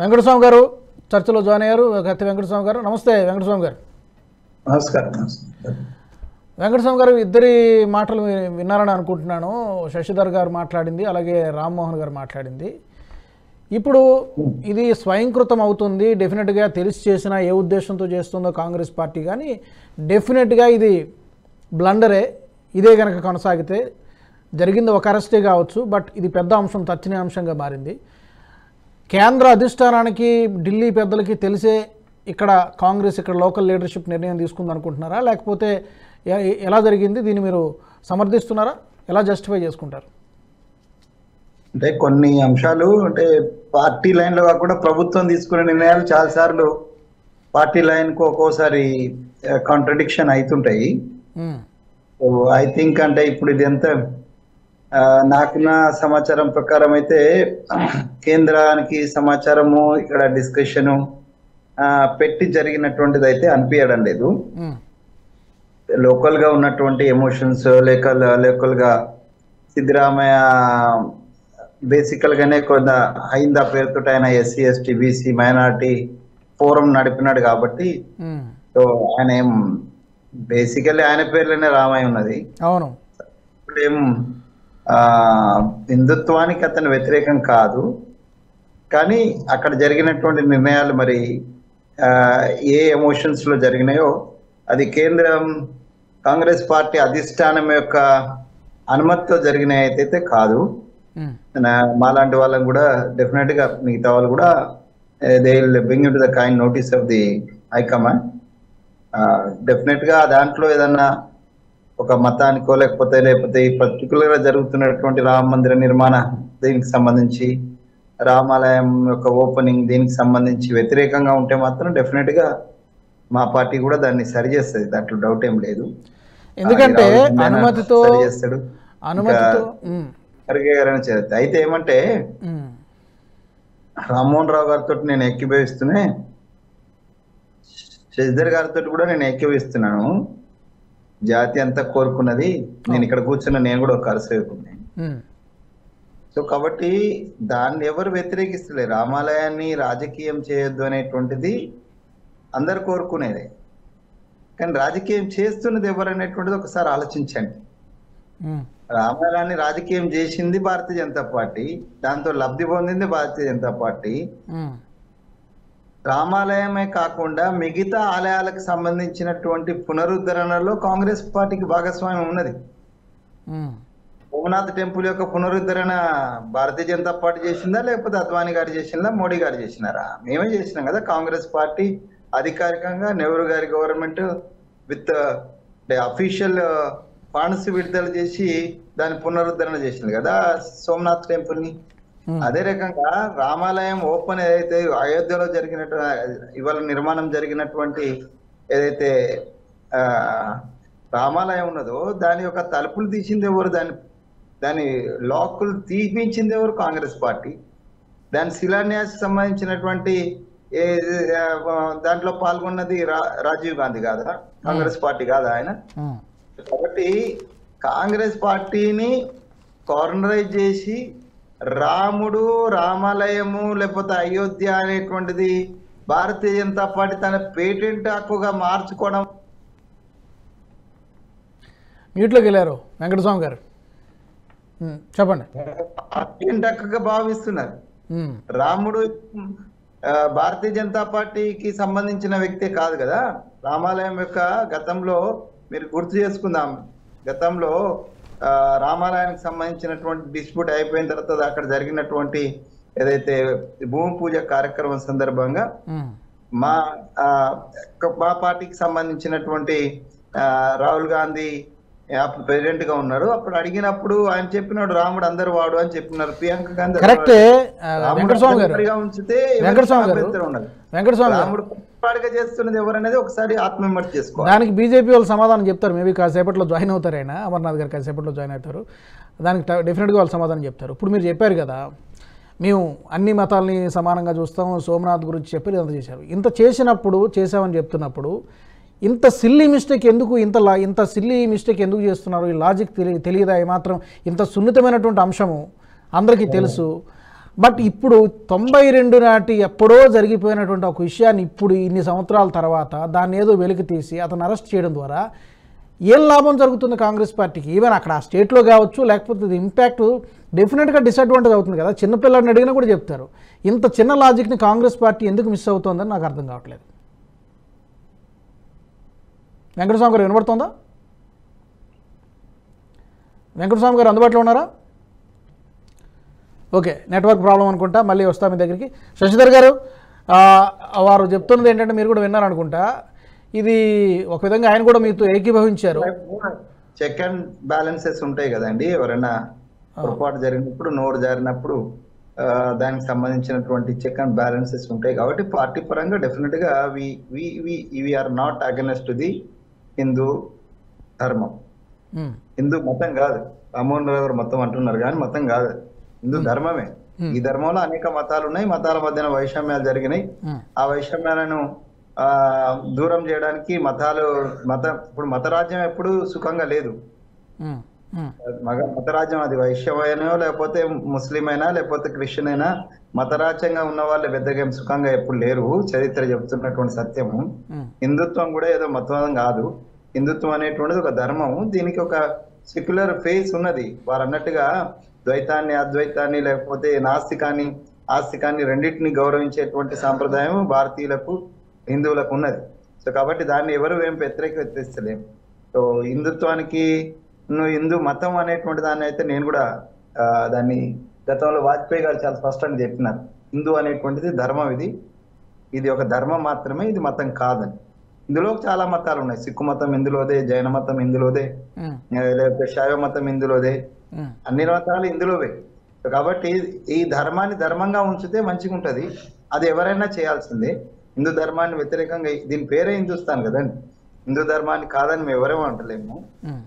వెంకటస్వామి గారు చర్చలో జాయిన్ అయ్యారు. కత్తి వెంకటస్వామి గారు, నమస్తే వెంకటస్వామి గారు. నమస్కారం. వెంకటస్వామి గారు, ఇద్దరి మాటలు విన్నారని అనుకుంటున్నాను. శశిధర్ గారు మాట్లాడింది, అలాగే రామ్మోహన్ గారు మాట్లాడింది. ఇప్పుడు ఇది స్వయంకృతం అవుతుంది, డెఫినెట్గా తెలిసి చేసిన ఏ ఉద్దేశంతో చేస్తుందో కాంగ్రెస్ పార్టీ, కానీ డెఫినెట్గా ఇది బ్లండరే. ఇదే కనుక కొనసాగితే జరిగింది ఒక అరెస్టే కావచ్చు, బట్ ఇది పెద్ద అంశం, చర్చనీయాంశంగా మారింది. కేంద్ర అధిష్టానానికి ఢిల్లీ పెద్దలకి తెలిసే ఇక్కడ కాంగ్రెస్ ఇక్కడ లోకల్ లీడర్షిప్ నిర్ణయం తీసుకుంది అనుకుంటున్నారా, లేకపోతే ఎలా జరిగింది? దీన్ని మీరు సమర్థిస్తున్నారా, ఎలా జస్టిఫై చేసుకుంటారు? అంటే కొన్ని అంశాలు అంటే పార్టీ లైన్లో కాకుండా ప్రభుత్వం తీసుకునే నిర్ణయాలు చాలాసార్లు పార్టీ లైన్కు ఒక్కోసారి కాంట్రడిక్షన్ అవుతుంటాయి. ఐ థింక్ అంటే ఇప్పుడు ఇది ఎంత నాకున్న సమాచారం ప్రకారం అయితే కేంద్రానికి సమాచారము ఇక్కడ డిస్కషను పెట్టి జరిగినటువంటిది అయితే అనిపించడం లేదు. లోకల్గా ఉన్నటువంటి ఎమోషన్స్ లోకల్గా సిద్ధరామయ్య బేసికల్గానే కొంత అయింది ఆ పేరుతో ఆయన SC ST BC minority forum నడిపినాడు కాబట్టి సో ఆయన ఏం బేసికల్లీ ఆయన పేర్లోనే రామయ్య ఉన్నది. అవును, ఇప్పుడేం హిందుత్వానికి అతను వ్యతిరేకం కాదు, కానీ అక్కడ జరిగినటువంటి నిర్ణయాలు మరి ఏ ఎమోషన్స్ లో జరిగినాయో అది కేంద్రం కాంగ్రెస్ పార్టీ అధిష్టానం యొక్క అనుమతితో జరిగినాయి అయితే కాదు. మాలాంటి వాళ్ళని కూడా డెఫినెట్ గా మిగతా వాళ్ళు కూడా they will bring it to the kind notice of the high command. Definite గా దాంట్లో ఏదన్నా ఒక మతానికో లేకపోతే ఈ పర్టికులర్ గా జరుగుతున్నటువంటి రామ మందిర నిర్మాణ దీనికి సంబంధించి రామాలయం యొక్క ఓపెనింగ్ దీనికి సంబంధించి వ్యతిరేకంగా ఉంటే మాత్రం డెఫినెట్ గా మా పార్టీ కూడా దాన్ని సరి చేస్తుంది, దాంట్లో డౌట్ ఏం లేదు. ఎందుకంటే అనుమతితో చేస్తాడు అయితే ఏమంటే రామ్మోహన్ రావు గారితో నేను ఏకీభవిస్తూనే శశిధర్ గారితో కూడా నేను ఏకీభవిస్తున్నాను. జాతి అంతా కోరుకున్నది, నేను ఇక్కడ కూర్చున్న నేను కూడా ఒక అరసేపుని. సో కాబట్టి దాన్ని ఎవరు వ్యతిరేకిస్తలే. రామాలయాన్ని రాజకీయం చేయొద్దు అనేటువంటిది అందరు కోరుకునేది, కానీ రాజకీయం చేస్తున్నది ఎవరు అనేటువంటిది ఒకసారి ఆలోచించండి. రామాలయాన్ని రాజకీయం చేసింది భారతీయ జనతా పార్టీ, దాంతో లబ్ధి పొందింది భారతీయ జనతా పార్టీ. రామాలయమే కాకుండా మిగతా ఆలయాలకు సంబంధించినటువంటి పునరుద్ధరణలో కాంగ్రెస్ పార్టీకి భాగస్వామ్యం ఉన్నది. సోమనాథ్ టెంపుల్ యొక్క పునరుద్ధరణ భారతీయ జనతా పార్టీ చేసిందా, లేకపోతే అద్వానీ గారు చేసిందా, మోడీ గారు చేసినారా? మేమే చేసినాం కదా. కాంగ్రెస్ పార్టీ అధికారికంగా నెహ్రూ గారి గవర్నమెంట్ విత్ అఫీషియల్ ఫండ్స్ విడుదల చేసి దాని పునరుద్ధరణ చేసింది కదా సోమనాథ్ టెంపుల్ ని. అదే రకంగా రామాలయం ఓపెన్ ఏదైతే అయోధ్యలో జరిగినట్టు ఇవాళ నిర్మాణం జరిగినటువంటి ఏదైతే రామాలయం ఉన్నదో దాని యొక్క తలుపులు తీసింది ఎవరు, దాని లాకులు తీపించింది ఎవరు? కాంగ్రెస్ పార్టీ. దాని శిలాన్యాసం సంబంధించినటువంటి దాంట్లో పాల్గొన్నది రాజీవ్ గాంధీ కాదా? కాంగ్రెస్ పార్టీ కాదా ఆయన? కాబట్టి కాంగ్రెస్ పార్టీని కార్నరైజ్ చేసి రాముడు రామాలయము లేకపోతే అయోధ్య అనేటువంటిది భారతీయ జనతా పార్టీ తన పేటెంట్ హక్కుగా మార్చుకోవడం. మ్యూట్లోకి వెళ్ళారు వెంకటస్వామి గారు, చెప్పండి. పేటెంట్ హక్కుగా భావిస్తున్నారు. రాముడు భారతీయ జనతా పార్టీకి సంబంధించిన వ్యక్తే కాదు కదా. రామాలయం యొక్క గతంలో మీరు గుర్తు చేసుకుందాం, గతంలో రామాలయానికి సంబంధించినటువంటి డిస్ప్యూట్ అయిపోయిన తర్వాత అక్కడ జరిగినటువంటి ఏదైతే భూమి పూజ కార్యక్రమం సందర్భంగా మా పార్టీకి సంబంధించినటువంటి రాహుల్ గాంధీ అప్పుడు ప్రెసిడెంట్ గా ఉన్నారు. అప్పుడు అడిగినప్పుడు ఆయన చెప్పినాడు రాముడు అందరు వాడు అని చెప్పినారు. ప్రియాంక గాంధీ రాముడు పాడుగా చేస్తున్నది ఎవరనేది ఒకసారి ఆత్మవిమర్శ చేసుకోవాలి. దానికి బీజేపీ వాళ్ళు సమాధానం చెప్తారు. మేబీ కాసేపట్లో జాయిన్ అవుతారు, ఆయన అమర్నాథ్ గారు కాసేపట్లో జాయిన్ అవుతారు. దానికి డెఫినెట్గా వాళ్ళు సమాధానం చెప్తారు. ఇప్పుడు మీరు చెప్పారు కదా, మేము అన్ని మతాలని సమానంగా చూస్తాం, సోమనాథ్ గురించి చెప్పి ఇంత చేశారు. ఇంత చేసినప్పుడు, చేసామని చెప్తున్నప్పుడు ఇంత సిల్లీ మిస్టేక్ ఎందుకు, ఇంత సిల్లీ మిస్టేక్ ఎందుకు చేస్తున్నారు? ఈ లాజిక్ తెలియదా? ఏమాత్రం ఇంత సున్నితమైనటువంటి అంశము అందరికీ తెలుసు. బట్ ఇప్పుడు 92 నాటి ఎప్పుడో జరిగిపోయినటువంటి ఒక విషయాన్ని ఇప్పుడు ఇన్ని సంవత్సరాల తర్వాత దాన్ని ఏదో వెలికి తీసి అతను అరెస్ట్ చేయడం ద్వారా ఏం లాభం జరుగుతుంది కాంగ్రెస్ పార్టీకి? ఈవెన్ అక్కడ ఆ స్టేట్లో కావచ్చు, లేకపోతే ఇది ఇంపాక్ట్ డెఫినెట్గా డిసడ్వాంటేజ్ అవుతుంది కదా. చిన్నపిల్లడిని అడిగినా కూడా చెప్తారు. ఇంత చిన్న లాజిక్ని కాంగ్రెస్ పార్టీ ఎందుకు మిస్ అవుతుందని నాకు అర్థం కావట్లేదు. వెంకటస్వామి గారు వినబడుతుందా? వెంకటస్వామి గారు అందుబాటులో ఉన్నారా? ఓకే, నెట్వర్క్ ప్రాబ్లం అనుకుంటా. మళ్ళీ వస్తా మీ దగ్గరికి. శశిధర్ గారు, వారు చెప్తున్నది ఏంటంటే మీరు కూడా విన్నారనుకుంటా. ఇది ఒక విధంగా ఆయన కూడా మీతో ఏకీభవించారు. చెక్ అండ్ బ్యాలెన్సెస్ ఉంటాయి కదండి. ఎవరైనా పొరపాటు జరిగినప్పుడు, నోరు జారినప్పుడు దానికి సంబంధించినటువంటి చెక్ అండ్ బ్యాలెన్సెస్ ఉంటాయి. కాబట్టి పార్టీ పరంగా డెఫినెట్ గా we are not against the Hindu ధర్మం. హిందూ మతం కాదు. రామ్మోహన్ రావు గారు మతం అంటున్నారు కానీ మతం కాదు, హిందూ ధర్మమే. ఈ ధర్మంలో అనేక మతాలు ఉన్నాయి. మతాల మధ్యన వైషమ్యాలు జరిగినాయి. ఆ వైషమ్యాలను దూరం చేయడానికి ఇప్పుడు మతరాజ్యం ఎప్పుడు సుఖంగా లేదు. మతరాజ్యం అది వైశ్యమైనా లేకపోతే ముస్లిం అయినా లేకపోతే క్రిస్టియన్ అయినా మతరాజ్యంగా ఉన్న వాళ్ళు పెద్దగా సుఖంగా ఎప్పుడు లేరు. చరిత్ర చెబుతున్నటువంటి సత్యము. హిందుత్వం కూడా ఏదో మతం కాదు. హిందుత్వం అనేటువంటిది ఒక ధర్మము. దీనికి ఒక సెక్యులర్ ఫేస్ ఉన్నది. వారు అన్నట్టుగా ద్వైతాన్ని, అద్వైతాన్ని, లేకపోతే నాస్తికాన్ని, ఆస్తికాన్ని రెండింటిని గౌరవించేటువంటి సాంప్రదాయం భారతీయులకు, హిందువులకు ఉన్నది. సో కాబట్టి దాన్ని ఎవరు ఏం వ్యతిరేకిస్తలేము. సో హిందుత్వానికి హిందూ మతం అనేటువంటి దాన్ని అయితే నేను కూడా దాన్ని గతంలో వాజ్పేయి గారు చాలా స్పష్టంగా చెప్పినారు. హిందూ అనేటువంటిది ధర్మం. ఇది ఒక ధర్మం మాత్రమే, ఇది మతం కాదని. ఇందులో చాలా మతాలు ఉన్నాయి. సిక్కు మతం ఇందులోదే, జైన మతం ఇందులోదే, లేకపోతే శైవ మతం ఇందులోదే, అన్ని మతాలు ఇందులోవే. కాబట్టి ఈ ధర్మాన్ని ధర్మంగా ఉంచితే మంచిగా ఉంటది. అది ఎవరైనా చేయాల్సిందే. హిందూ ధర్మాన్ని వ్యతిరేకంగా, దీని పేరే హిందుస్థాన్ కదండి. హిందూ ధర్మాన్ని కాదని మేము ఎవరేమో అంటలేము.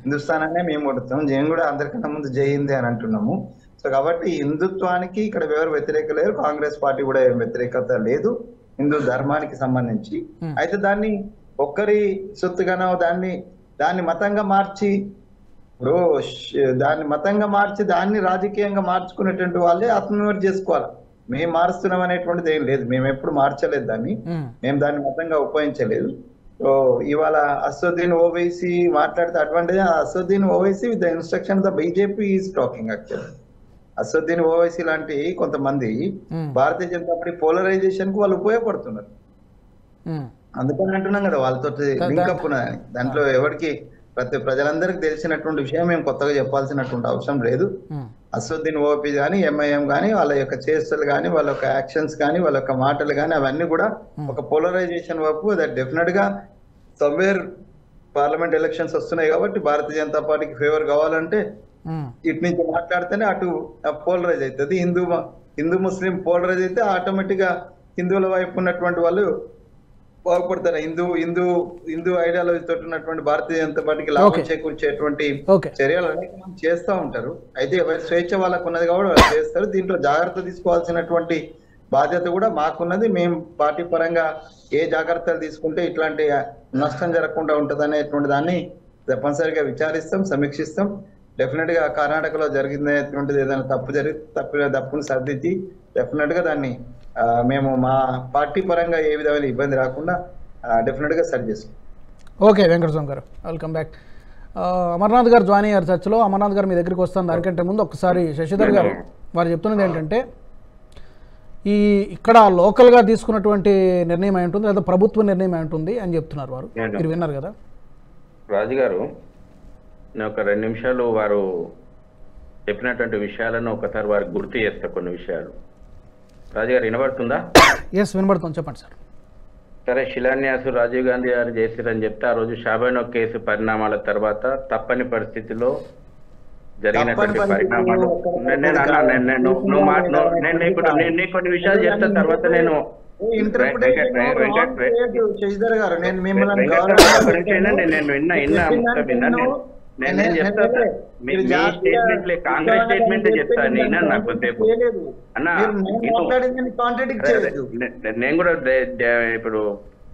హిందుస్థాన్ అనే మేము కొడుతాం. జైన్ కూడా అందరికన్నా ముందు జై హిందీ అని అంటున్నాము. సో కాబట్టి హిందుత్వానికి ఇక్కడ ఎవరు వ్యతిరేక లేరు. కాంగ్రెస్ పార్టీ కూడా ఏం వ్యతిరేకత లేదు హిందూ ధర్మానికి సంబంధించి. అయితే దాన్ని ఒక్కరి సొత్తుగానో దాన్ని మతంగా మార్చి, ఇప్పుడు దాన్ని రాజకీయంగా మార్చుకునేటువంటి వాళ్ళే ఆత్మవిమర్శ చేసుకోవాలి. మేము మారుస్తున్నాం అనేటువంటిది ఏం లేదు. మేము ఎప్పుడు మార్చలేదు దాన్ని. మేము దాన్ని మతంగా ఉపయోగించలేదు. సో ఇవాళ అసదుద్దీన్ ఓవైసీ మాట్లాడితే advantage, Asaduddin Owaisi with the instruction the BJP is talking. Actually Asaduddin Owaisi లాంటి కొంతమంది భారతీయ జనతా పార్టీ పోలరైజేషన్ కు వాళ్ళు ఉపయోగపడుతున్నారు. అందుకని అంటున్నాం కదా, వాళ్ళతో లింకప్ దాంట్లో ఎవరికి ప్రజలందరికీ తెలిసినటువంటి విషయం మేము కొత్తగా చెప్పాల్సినటువంటి అవసరం లేదు. అసదుద్దీన్ ఓవైసీ కానీ, ఎంఐఎం కానీ, వాళ్ళ యొక్క చేష్టలు కానీ, వాళ్ళ యొక్క యాక్షన్స్ కానీ, వాళ్ళ యొక్క మాటలు కానీ, అవన్నీ కూడా ఒక పోలరైజేషన్ వైపు. దట్ డెఫినెట్ గా సమ్వేర్ పార్లమెంట్ ఎలక్షన్స్ వస్తున్నాయి కాబట్టి భారతీయ జనతా పార్టీకి ఫేవర్ కావాలంటే ఇటు నుంచి మాట్లాడితేనే అటు పోలరైజ్ అవుతుంది. హిందూ ముస్లిం పోలరైజ్ అయితే ఆటోమేటిక్ గా హిందువుల వైపు ఉన్నటువంటి వాళ్ళు బాగుపడతారు. హిందూ ఐడియాలజీ తోటి ఉన్నటువంటి భారతీయ జనతా పార్టీకి లాభం చేకూర్చేటువంటి చర్యలు అనేక మంది చేస్తూ ఉంటారు. అయితే ఎవరి స్వేచ్ఛ వాళ్ళకు ఉన్నది కాబట్టి వాళ్ళు చేస్తారు. దీంట్లో జాగ్రత్త తీసుకోవాల్సినటువంటి బాధ్యత కూడా మాకున్నది. మేము పార్టీ పరంగా ఏ జాగ్రత్తలు తీసుకుంటే ఇట్లాంటి నష్టం జరగకుండా ఉంటది అనేటువంటి దాన్ని తప్పనిసరిగా విచారిస్తాం, సమీక్షిస్తాం. డెఫినెట్ గా కర్ణాటకలో జరిగినటువంటిది ఏదైనా తప్పును సర్దిద్ది డెఫినెట్ గా దాన్ని మేము మా పార్టీ పరంగా ఏ విధమైన ఇబ్బంది రాకుండా డెఫినెట్ గా సరి చేస్తాం. ఓకే వెంకటస్వామి గారు, వెల్కమ్ బ్యాక్. అమర్నాథ్ గారు జాయిన్ అయ్యారు చర్చలో. అమర్నాథ్ గారు మీ దగ్గరికి వస్తాను. దానికంటే ముందు ఒకసారి శశిధర్ గారు వారు చెప్తున్నది ఏంటంటే, ఇక్కడ లోకల్గా తీసుకున్నటువంటి నిర్ణయం అయి ఉంటుంది లేదా ప్రభుత్వ నిర్ణయం అయి ఉంటుంది అని చెప్తున్నారు వారు. మీరు విన్నారు కదా రాజు గారు. నేను ఒక 2 నిమిషాలు వారు చెప్పినటువంటి విషయాలను ఒకసారి వారికి గుర్తు చేస్తా. కొన్ని విషయాలు రాజుగారు వినబడుతుందా? ఎస్ వినబడుతుంది, చెప్పండి సార్. సరే, శిలాన్యాసు రాజీవ్ గాంధీ గారు చేశారని చెప్తే ఆ రోజు షాబానో కేసు పరిణామాల తర్వాత తప్పని పరిస్థితిలో జరిగినటువంటి పరిణామాలు నేను కొన్ని విషయాలు చెప్తా. తర్వాత నేను నేనేం చెప్తా, మీ స్టేట్మెంట్ కాంగ్రెస్ స్టేట్మెంట్ చెప్తాను. నేను నాకు కొద్దిసేపు అన్న, నేను కూడా ఇప్పుడు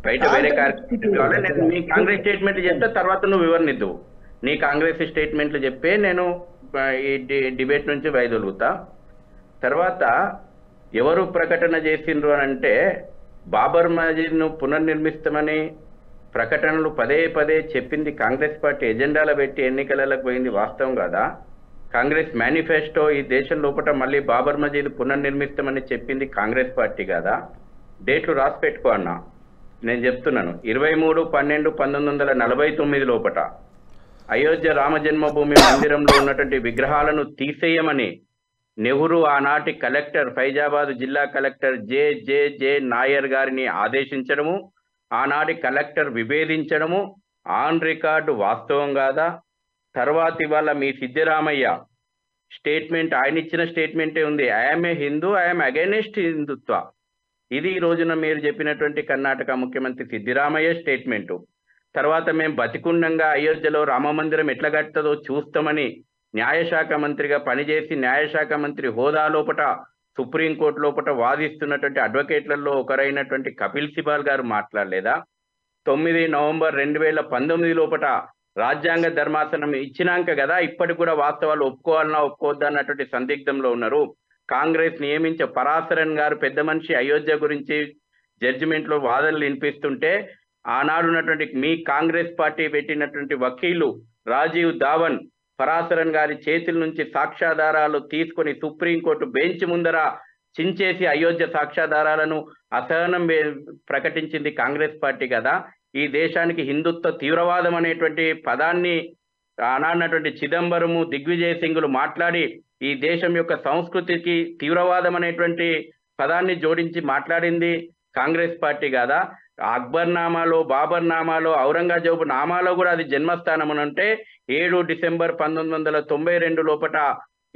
బయట వేరే కార్యక్రమం నేను మీ కాంగ్రెస్ స్టేట్మెంట్ చెప్తే తర్వాత నువ్వు వివరణిద్దు. నీ కాంగ్రెస్ స్టేట్మెంట్లు చెప్పే నేను ఈ డిబేట్ నుంచి వైదొలుగుతా. తర్వాత ఎవరు ప్రకటన చేసిండ్రు అని అంటే బాబర్ మసీద్ను పునర్నిర్మిస్తామని ప్రకటనలు పదే పదే చెప్పింది కాంగ్రెస్ పార్టీ ఎజెండాలో పెట్టి ఎన్నికలకు పోయింది వాస్తవం కాదా? కాంగ్రెస్ మేనిఫెస్టో ఈ దేశం లోపల మళ్ళీ బాబర్ మసీద్ పునర్నిర్మిస్తామని చెప్పింది కాంగ్రెస్ పార్టీ కాదా? డేట్లు రాసి పెట్టుకో అన్న. నేను చెప్తున్నాను 23/12/1949 లోపట అయోధ్య రామ జన్మభూమి మందిరంలో ఉన్నటువంటి విగ్రహాలను తీసేయమని నెహ్రూ ఆనాటి కలెక్టర్ ఫైజాబాద్ జిల్లా కలెక్టర్ జే నాయర్ గారిని ఆదేశించడము, ఆనాటి కలెక్టర్ విభేదించడము ఆన్ రికార్డు వాస్తవం కాదా? తర్వాత ఇవాళ మీ సిద్ధరామయ్య స్టేట్మెంట్, ఆయన ఇచ్చిన స్టేట్మెంటే ఉంది, I'm a Hindu, I'm against Hindutva. ఇది ఈ రోజున మీరు చెప్పినటువంటి కర్ణాటక ముఖ్యమంత్రి సిద్ధరామయ్య స్టేట్మెంటు. తర్వాత మేము బతికుండంగా అయోధ్యలో రామ మందిరం ఎట్లా కట్టదో చూస్తామని న్యాయశాఖ మంత్రిగా పనిచేసి న్యాయశాఖ మంత్రి హోదా లోపట సుప్రీంకోర్టు లోపట వాదిస్తున్నటువంటి అడ్వకేట్లలో ఒకరైనటువంటి కపిల్ సిబాల్ గారు మాట్లాడలేదా? 9 నవంబర్ 2019 లోపట రాజ్యాంగ ధర్మాసనం ఇచ్చినాక కదా ఇప్పటికి కూడా వాస్తవాలు ఒప్పుకోవాలన్నా ఒప్పుకోవద్దా అన్నటువంటి సందిగ్ధంలో ఉన్నారు. కాంగ్రెస్ నియమించే పరాశరన్ గారు పెద్ద మనిషి అయోధ్య గురించి జడ్జిమెంట్లో వాదనలు వినిపిస్తుంటే ఆనాడు ఉన్నటువంటి మీ కాంగ్రెస్ పార్టీ పెట్టినటువంటి వకీలు రాజీవ్ ధావన్ పరాశరన్ గారి చేతుల నుంచి సాక్ష్యాధారాలు తీసుకొని సుప్రీంకోర్టు బెంచ్ ముందర చించేసి అయోధ్య సాక్ష్యాధారాలను అసహనం ప్రకటించింది కాంగ్రెస్ పార్టీ కదా. ఈ దేశానికి హిందుత్వ తీవ్రవాదం అనేటువంటి పదాన్ని ఆనాడినటువంటి చిదంబరము, దిగ్విజయ్ సింగ్లు మాట్లాడి ఈ దేశం యొక్క సంస్కృతికి తీవ్రవాదం అనేటువంటి పదాన్ని జోడించి మాట్లాడింది కాంగ్రెస్ పార్టీ కాదా? అక్బర్ నామాలో, బాబర్ నామాలో, ఔరంగజేబు నామాలో కూడా అది జన్మస్థానం అంటే 7 డిసెంబర్ 1992 లోపట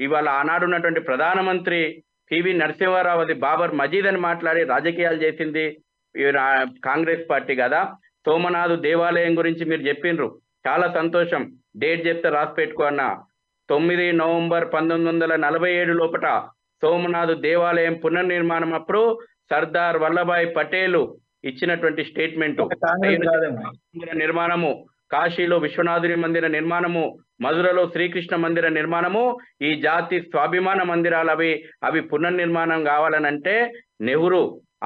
ఇవాళ ఆనాడున్నటువంటి ప్రధానమంత్రి పివి నరసింహారావు అది బాబర్ మజీద్ అని మాట్లాడి రాజకీయాలు చేసింది కాంగ్రెస్ పార్టీ కదా. సోమనాథ్ దేవాలయం గురించి మీరు చెప్పిండ్రు, చాలా సంతోషం. డేట్ చెప్తే రాసి పెట్టుకో అన్న. 9 నవంబర్ 1947 లోపట సోమనాథ్ దేవాలయం పునర్నిర్మాణం అప్పుడు సర్దార్ వల్లభాయ్ పటేల్ ఇచ్చినటువంటి స్టేట్మెంట్, నిర్మాణము, కాశీలో విశ్వనాథుని మందిర నిర్మాణము, మధురలో శ్రీకృష్ణ మందిర నిర్మాణము, ఈ జాతి స్వాభిమాన మందిరాలు అవి పునర్నిర్మాణం కావాలనంటే నెహ్రూ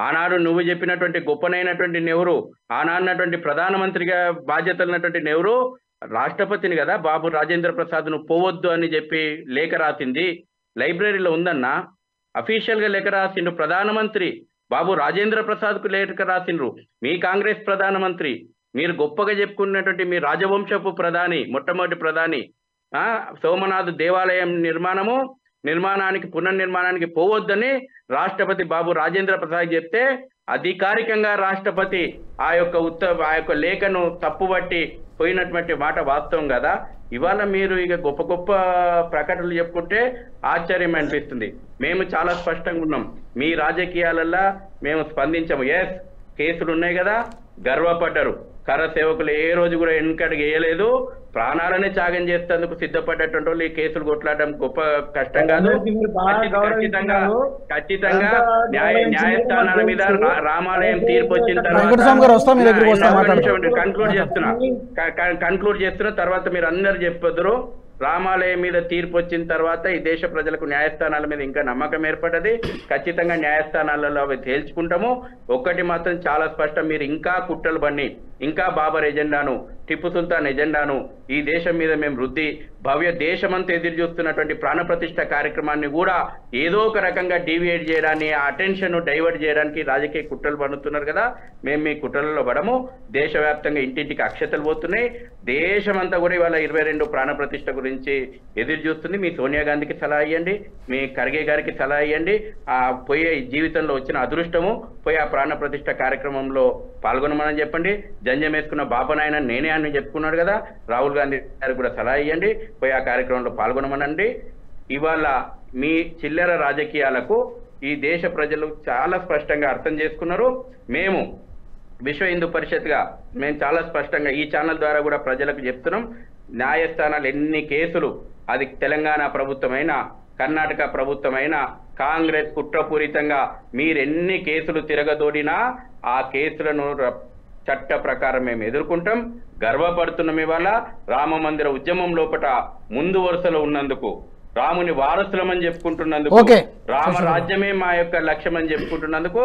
ఆనాడు నువ్వు చెప్పినటువంటి గొప్పనైనటువంటి నెహ్రూ, ఆనాడున్నటువంటి ప్రధానమంత్రిగా బాధ్యతలు ఉన్నటువంటి నెహ్రూ రాష్ట్రపతిని కదా బాబు రాజేంద్ర ప్రసాద్ ను పోవద్దు అని చెప్పి లేఖ రాసింది. లైబ్రరీలో ఉందన్నా, అఫీషియల్ గా లేఖ రాసిండు ప్రధానమంత్రి బాబు రాజేంద్ర ప్రసాద్ కు లేఖ రాసిండ్రు మీ కాంగ్రెస్ ప్రధానమంత్రి. మీరు గొప్పగా చెప్పుకున్నటువంటి మీ రాజవంశపు ప్రధాని, మొట్టమొదటి ప్రధాని సోమనాథ్ దేవాలయం నిర్మాణానికి పునర్నిర్మాణానికి పోవద్దని రాష్ట్రపతి బాబు రాజేంద్ర ప్రసాద్ చెప్తే అధికారికంగా రాష్ట్రపతి ఆ యొక్క లేఖను తప్పుబట్టి పోయినటువంటి మాట వాస్తవం కదా. ఇవాళ మీరు ఇక గొప్ప గొప్ప ప్రకటనలు చెప్పుకుంటే ఆశ్చర్యం అనిపిస్తుంది. మేము చాలా స్పష్టంగా ఉన్నాం, మీ రాజకీయాలల్లో మేము స్పందించాము. ఎస్, కేసులు ఉన్నాయి కదా, గర్వపడ్డారు. కర సేవకులు ఏ రోజు కూడా వెనుకడుగు వేయలేదు, ప్రాణాలనే త్యాగం చేసేందుకు సిద్ధపడ్డటువంటి వాళ్ళు ఈ కేసులు కొట్లాడడం గొప్ప కష్టం కాదు. ఖచ్చితంగా న్యాయస్థానాల మీద రామాలయం తీర్పు వచ్చిన తర్వాత కన్క్లూడ్ చేస్తున్నా తర్వాత మీరు అందరు చెప్పొద్దురు. రామాలయం మీద తీర్పు వచ్చిన తర్వాత ఈ దేశ ప్రజలకు న్యాయస్థానాల మీద ఇంకా నమ్మకం ఏర్పడ్డది. ఖచ్చితంగా న్యాయస్థానాలలో అవి తేల్చుకుంటాము. ఒక్కటి మాత్రం చాలా స్పష్టం, మీరు ఇంకా కుట్రలు బన్ని ఇంకా బాబర్ ఎజెండాను, టిప్పు సుల్తాన్ ఎజెండాను ఈ దేశం మీద మేము రుద్ది భవ్య దేశమంతా ఎదురు చూస్తున్నటువంటి ప్రాణప్రతిష్ఠ కార్యక్రమాన్ని కూడా ఏదో ఒక రకంగా డీవియేట్ చేయడాన్ని, ఆ అటెన్షన్ డైవర్ట్ చేయడానికి రాజకీయ కుట్రలు పన్నుతున్నారు కదా. మేము మీ కుట్రలలో పడము. దేశవ్యాప్తంగా ఇంటింటికి అక్షతలు పోతున్నాయి. దేశమంతా కూడా ఇవాళ 22 ప్రాణప్రతిష్ఠ గురించి ఎదురు చూస్తుంది. మీ సోనియా గాంధీకి సలహా ఇవ్వండి, మీ ఖర్గే గారికి సలహా ఇవ్వండి. ఆ పోయే జీవితంలో వచ్చిన అదృష్టము పోయి ఆ ప్రాణప్రతిష్ఠ కార్యక్రమంలో పాల్గొనమని చెప్పండి. జంజం వేసుకున్న బాపనాయన నేనే అని చెప్పుకున్నాడు కదా, రాహుల్ గాంధీ గారికి కూడా సలహా ఇవ్వండి, పోయి ఆ కార్యక్రమంలో పాల్గొనమనండి. ఇవాళ మీ చిల్లర రాజకీయాలకు ఈ దేశ ప్రజలు చాలా స్పష్టంగా అర్థం చేసుకున్నారు. మేము విశ్వ హిందూ పరిషత్గా మేము చాలా స్పష్టంగా ఈ ఛానల్ ద్వారా కూడా ప్రజలకు చెప్తున్నాం. న్యాయస్థానాలు ఎన్ని కేసులు, అది తెలంగాణ ప్రభుత్వమైనా కర్ణాటక ప్రభుత్వమైనా కాంగ్రెస్ కుట్రపూరితంగా మీరెన్ని కేసులు తిరగదోడినా ఆ కేసులను చట్ట ప్రకారం మేము ఎదుర్కొంటాం. గర్వపడుతున్నాం. ఇవాళ రామ మందిర ఉద్యమం లోపల ముందు వరుసలో ఉన్నందుకు రాముని వారసులమని చెప్పుకుంటున్నందుకు, ఓకే. రామరాజ్యమే మా యొక్క లక్ష్యం అని చెప్పుకుంటున్నందుకు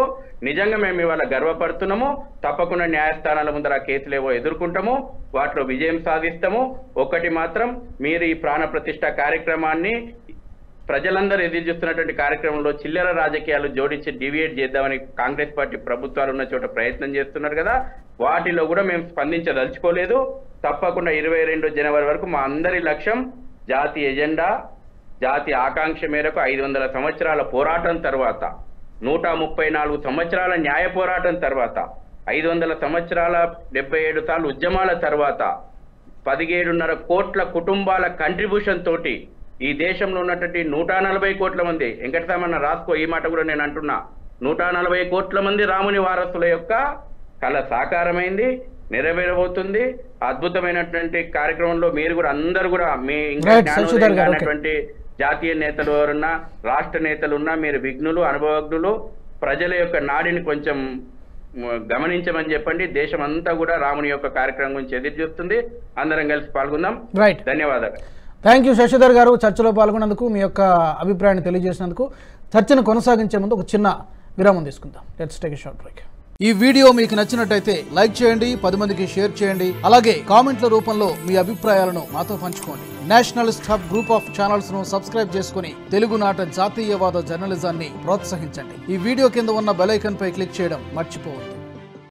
నిజంగా మేము ఇవాళ గర్వపడుతున్నాము. తప్పకుండా న్యాయస్థానాల ముందర కేసులేవో ఎదుర్కొంటాము, వాటిలో విజయం సాధిస్తాము. ఒకటి మాత్రం, మీరు ఈ ప్రాణ ప్రతిష్ఠ కార్యక్రమాన్ని ప్రజలందరూ ఎదురు చూస్తున్నటువంటి కార్యక్రమంలో చిల్లర రాజకీయాలు జోడించి డివియేట్ చేద్దామని కాంగ్రెస్ పార్టీ ప్రభుత్వాలు ఉన్న చోట ప్రయత్నం చేస్తున్నారు కదా, వాటిలో కూడా మేము స్పందించదలుచుకోలేదు. తప్పకుండా 22 జనవరి వరకు మా అందరి లక్ష్యం జాతీయ ఎజెండా, జాతీయ ఆకాంక్ష మేరకు 500 సంవత్సరాల పోరాటం తర్వాత, 134 సంవత్సరాల న్యాయ పోరాటం తర్వాత, 500 సంవత్సరాల 77 సార్లు ఉద్యమాల తర్వాత, 17.5 కోట్ల కుటుంబాల కంట్రిబ్యూషన్ తోటి ఈ దేశంలో ఉన్నటువంటి 140 కోట్ల మంది, వెంకటరామన్న రాసుకో ఈ మాట కూడా నేను అంటున్నా, 140 కోట్ల మంది రాముని వారసుల యొక్క కళ సాకారమైంది, నెరవేరబోతుంది. అద్భుతమైనటువంటి కార్యక్రమంలో మీరు కూడా అందరూ కూడా మీ ఇంకా జ్ఞానోదయమైనటువంటి జాతీయ నేతలు ఎవరున్నా, రాష్ట్ర నేతలు ఉన్నా, మీరు విఘ్నులు, అనుభవజ్ఞులు, ప్రజల యొక్క నాడిని కొంచెం గమనించమని చెప్పండి. దేశం అంతా కూడా రాముని యొక్క కార్యక్రమం గురించి ఎదురు చూస్తుంది. అందరం కలిసి పాల్గొందాం. రైట్, ధన్యవాదాలు. థ్యాంక్ యూ శశిధర్ గారు, చర్చలో పాల్గొన్నందుకు, మీ యొక్క అభిప్రాయాన్ని తెలియజేసినందుకు. చర్చను కొనసాగించే ముందు ఒక చిన్న విరామం తీసుకుందాం. Let's take a short break. ఈ వీడియో మీకు నచ్చినట్టయితే లైక్ చేయండి, 10 మందికి షేర్ చేయండి, అలాగే కామెంట్ల రూపంలో మీ అభిప్రాయాలను మాతో పంచుకోండి. Nationalist hub group of channels ను సబ్స్క్రైబ్ చేసుకుని తెలుగునాట జాతీయవాద జర్నలిజాన్ని ప్రోత్సహించండి. ఈ వీడియో కింద ఉన్న బెల్ ఐకాన్ పై క్లిక్ చేయడం మర్చిపోవద్దు.